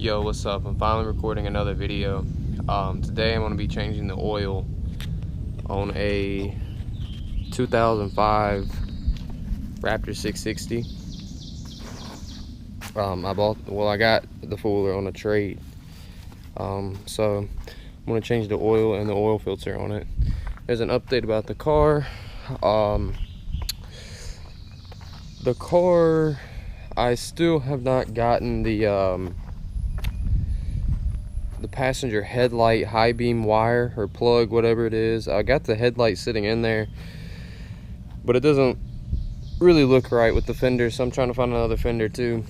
Yo, what's up? I'm finally recording another video. Today I'm going to be changing the oil on a 2005 Raptor 660. I got the Fuller on a trade. So I'm going to change the oil and the oil filter on it. There's an update about the car. The car, I still have not gotten the passenger headlight high beam wire or plug, whatever it is. I got the headlight sitting in there, but it doesn't really look right with the fender, so I'm trying to find another fender too,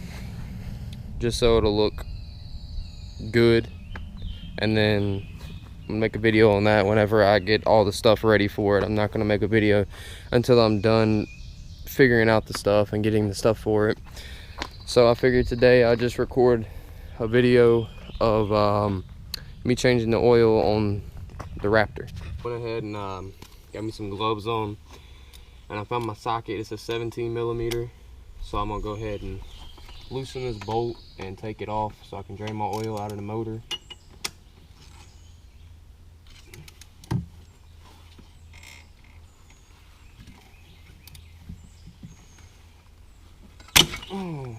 just so it'll look good. And then I'm gonna make a video on that whenever I get all the stuff ready for it. I'm not gonna make a video until I'm done figuring out the stuff and getting the stuff for it. So I figured today I'd just record a video of me changing the oil on the Raptor. Went ahead and got me some gloves on, and I found my socket. It's a 17mm, so I'm gonna go ahead and loosen this bolt and take it off so I can drain my oil out of the motor. Oh.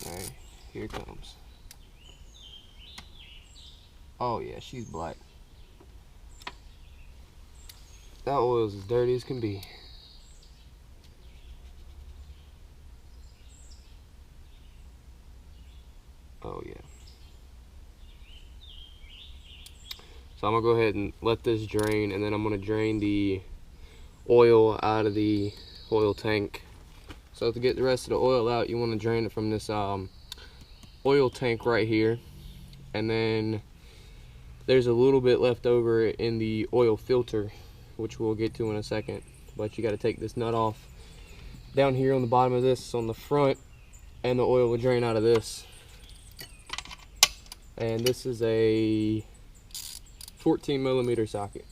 Alright, here it comes. Oh yeah, she's black. That oil's as dirty as can be. Oh yeah. So I'm gonna go ahead and let this drain, and then I'm gonna drain the oil out of the oil tank. So to get the rest of the oil out, you want to drain it from this oil tank right here, and then there's a little bit left over in the oil filter, which we'll get to in a second. But you got to take this nut off down here on the bottom of this on the front, and the oil will drain out of this. And this is a 14mm socket.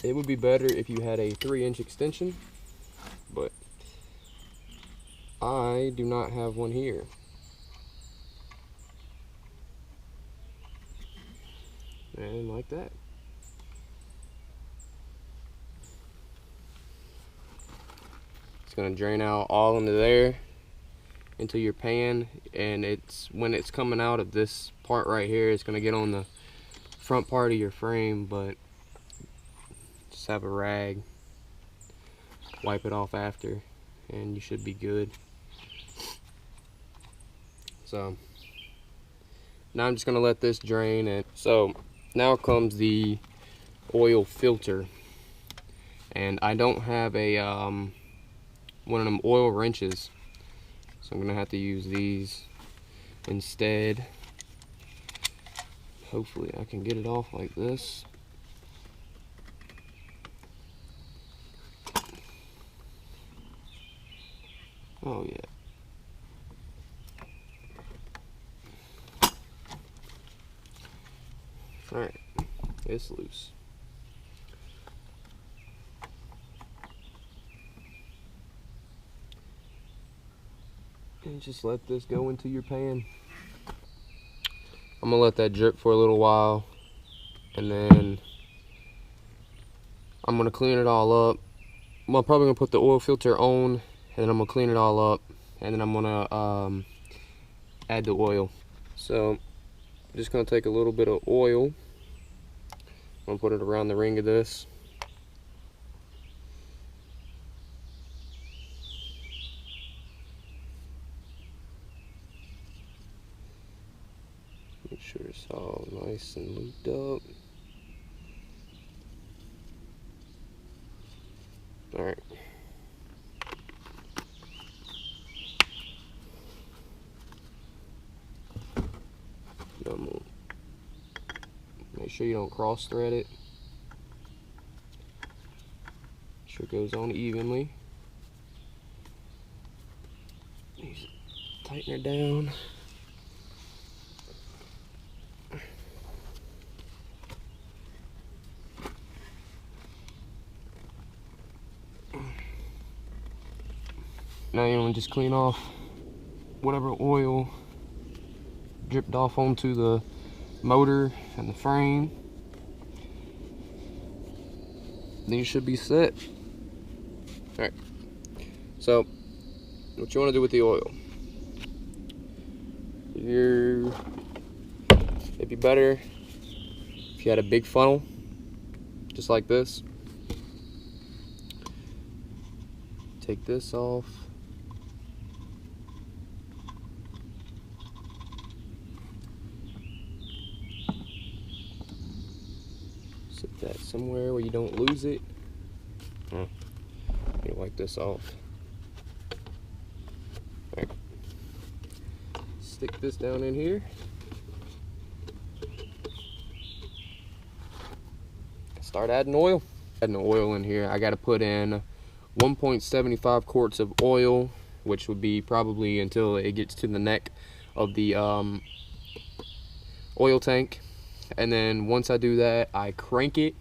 It would be better if you had a 3-inch extension, but I do not have one here. And like that. It's gonna drain out all into there, into your pan, and when it's coming out of this part right here, it's gonna get on the front part of your frame, but just have a rag, wipe it off after, and you should be good. So now I'm just gonna let this drain, and so now comes the oil filter, and I don't have a one of them oil wrenches, so I'm gonna have to use these instead. Hopefully I can get it off like this. Oh yeah. Alright, it's loose. And just let this go into your pan. I'm gonna let that drip for a little while, and then I'm gonna clean it all up. I'm probably gonna put the oil filter on, and then I'm gonna clean it all up, and then I'm gonna add the oil. So I'm just gonna take a little bit of oil. I'm gonna put it around the ring of this. Make sure it's all nice and looped up. Alright. Make sure you don't cross thread it. Make sure it goes on evenly. Tighten her down. Now you want to just clean off whatever oil dripped off onto the motor and the frame. Then you should be set. Alright, so what you want to do with the oil, it'd be better if you had a big funnel just like this. Take this off. Set that somewhere where you don't lose it. Let me wipe this off. Alright. Stick this down in here. Start adding oil. Adding the oil in here, I got to put in 1.75 quarts of oil, which would be probably until it gets to the neck of the oil tank. And then once I do that, I crank it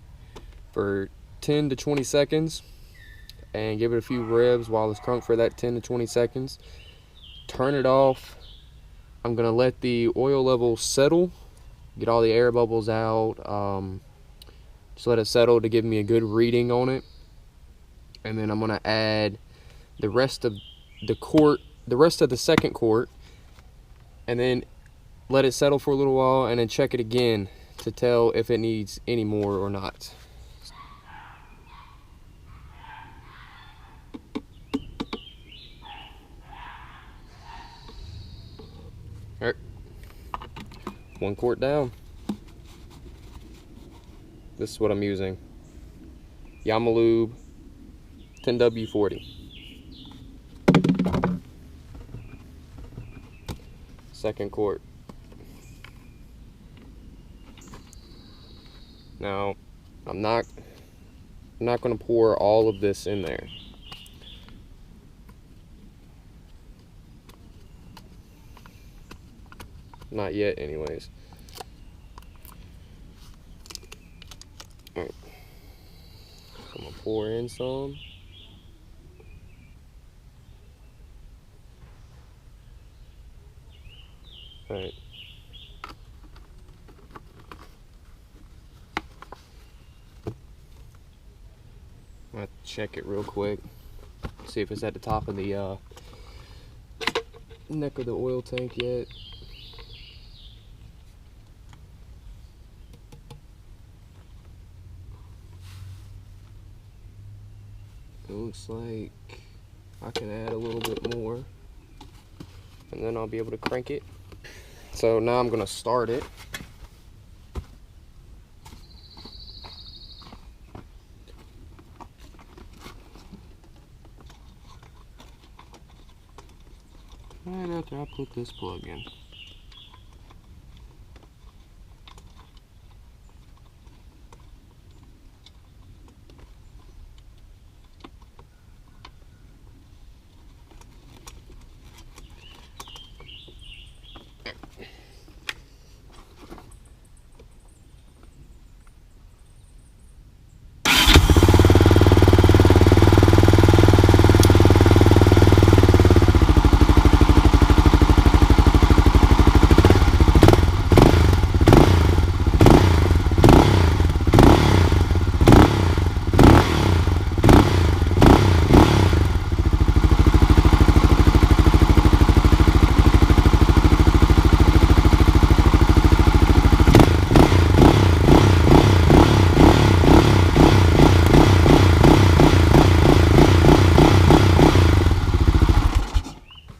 for 10 to 20 seconds and give it a few revs while it's cranked for that 10 to 20 seconds. Turn it off. I'm gonna let the oil level settle, get all the air bubbles out, just let it settle to give me a good reading on it. And then I'm gonna add the rest of the second quart, and then let it settle for a little while, and then check it again to tell if it needs any more or not. All right, 1 quart down. This is what I'm using. Yamalube 10W40. Second quart. Now, I'm not going to pour all of this in there. Not yet, anyways. All right. I'm gonna pour in some. All right. I'm gonna check it real quick, see if it's at the top of the neck of the oil tank yet. It looks like I can add a little bit more, and then I'll be able to crank it. So now I'm gonna start it. Right after I put this plug in.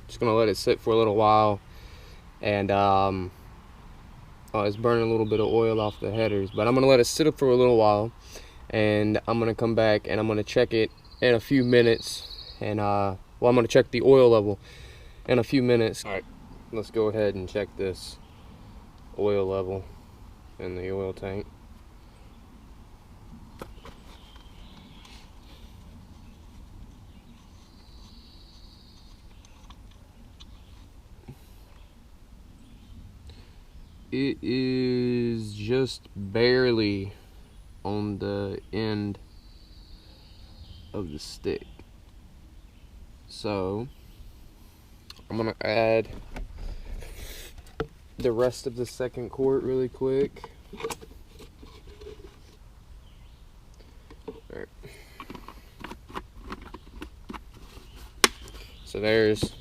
Just gonna let it sit for a little while, and it's burning a little bit of oil off the headers, but I'm gonna let it sit up for a little while, and I'm gonna come back and I'm gonna check it in a few minutes, and well, I'm gonna check the oil level in a few minutes. All right, let's go ahead and check this oil level in the oil tank. It is just barely on the end of the stick. So I'm gonna add the rest of the second quart really quick. All right. So there's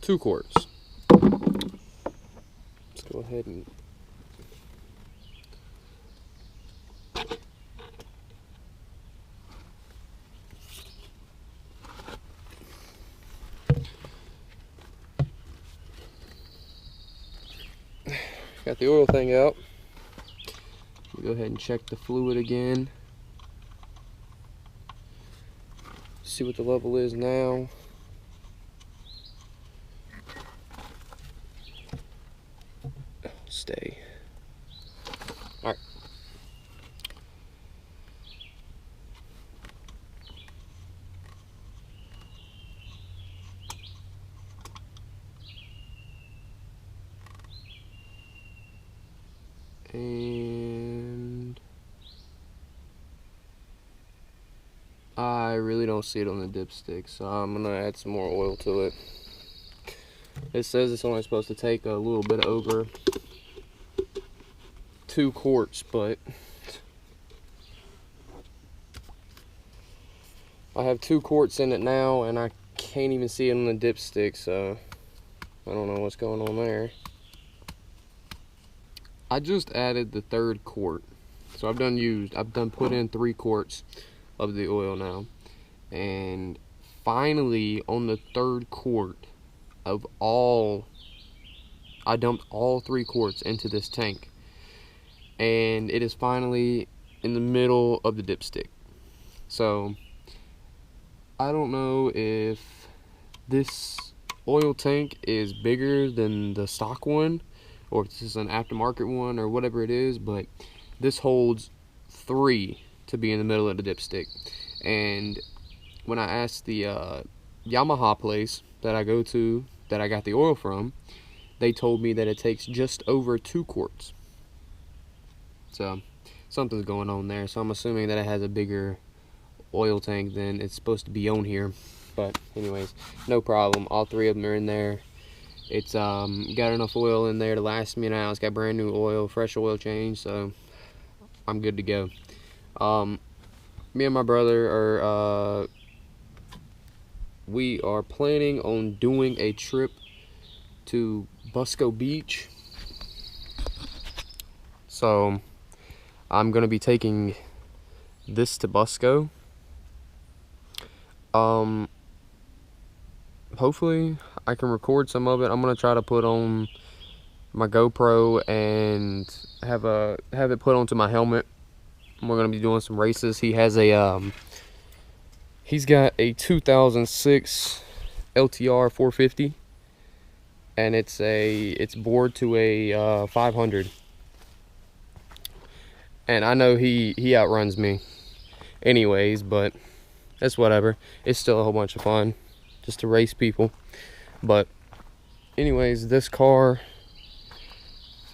2 quarts. Let's go ahead and got the oil thing out. Go ahead and check the fluid again. See what the level is now. Stay. All right. And I really don't see it on the dipstick, so I'm gonna add some more oil to it. It says it's only supposed to take a little bit over 2 quarts, but I have 2 quarts in it now and I can't even see it on the dipstick, so I don't know what's going on there. I just added the 3rd quart, so I've done put in 3 quarts of the oil now, and finally on the 3rd quart of all, I dumped all 3 quarts into this tank, and it is finally in the middle of the dipstick. So I don't know if this oil tank is bigger than the stock one, or if this is an aftermarket one, or whatever it is, but this holds 3 to be in the middle of the dipstick. And when I asked the Yamaha place that I go to, that I got the oil from, they told me that it takes just over 2 quarts. So something's going on there, so I'm assuming that it has a bigger oil tank than it's supposed to be on here. But anyways, no problem, all 3 of them are in there. It's got enough oil in there to last me now. It's got brand new oil, fresh oil change, so I'm good to go. Me and my brother are we are planning on doing a trip to Busco Beach. So I'm gonna be taking this to Busco. Hopefully I can record some of it. I'm gonna try to put on my GoPro and have it put onto my helmet. We're gonna be doing some races. He has a he's got a 2006 LTR 450, and it's bored to a 500. And I know he outruns me anyways, but that's whatever. It's still a whole bunch of fun just to race people. But anyways, this car,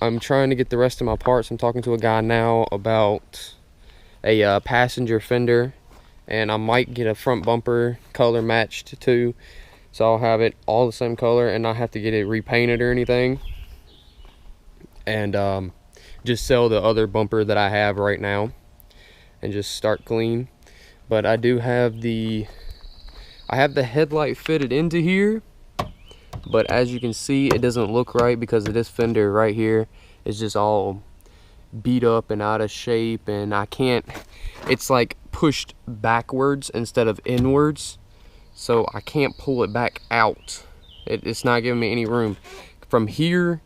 I'm trying to get the rest of my parts. I'm talking to a guy now about a passenger fender, and I might get a front bumper color matched too, so I'll have it all the same color and not have to get it repainted or anything, and just sell the other bumper that I have right now and just start clean. But I do have the headlight fitted into here, but as you can see, it doesn't look right because of this fender right here. It's just all beat up and out of shape, and I can't, it's like pushed backwards instead of inwards, so I can't pull it back out. It's not giving me any room. From here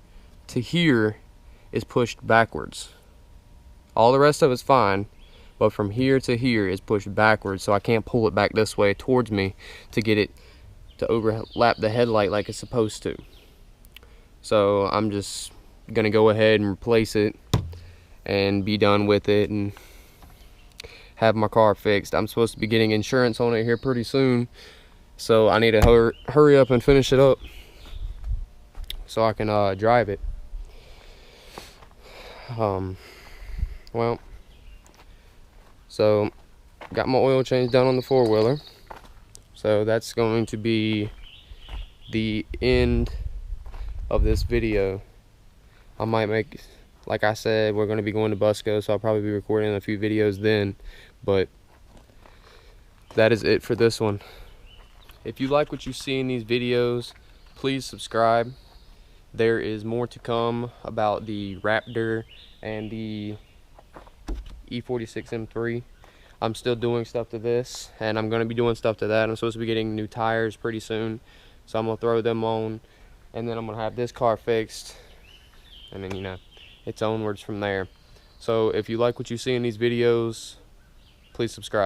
to here is pushed backwards. All the rest of it's fine, but from here to here is pushed backwards, so I can't pull it back this way towards me to get it to overlap the headlight like it's supposed to. So I'm just gonna go ahead and replace it and be done with it and have my car fixed. I'm supposed to be getting insurance on it here pretty soon, so I need to hurry up and finish it up so I can drive it. Well, so got my oil change done on the 4-wheeler. So that's going to be the end of this video. I might make, like I said, we're going to be going to Busco, so I'll probably be recording a few videos then, but that is it for this one. If you like what you see in these videos, please subscribe. There is more to come about the Raptor and the e46 M3. I'm still doing stuff to this, and I'm going to be doing stuff to that. I'm supposed to be getting new tires pretty soon, so I'm going to throw them on, and then I'm going to have this car fixed, and then, you know, it's onwards from there. So if you like what you see in these videos, please subscribe.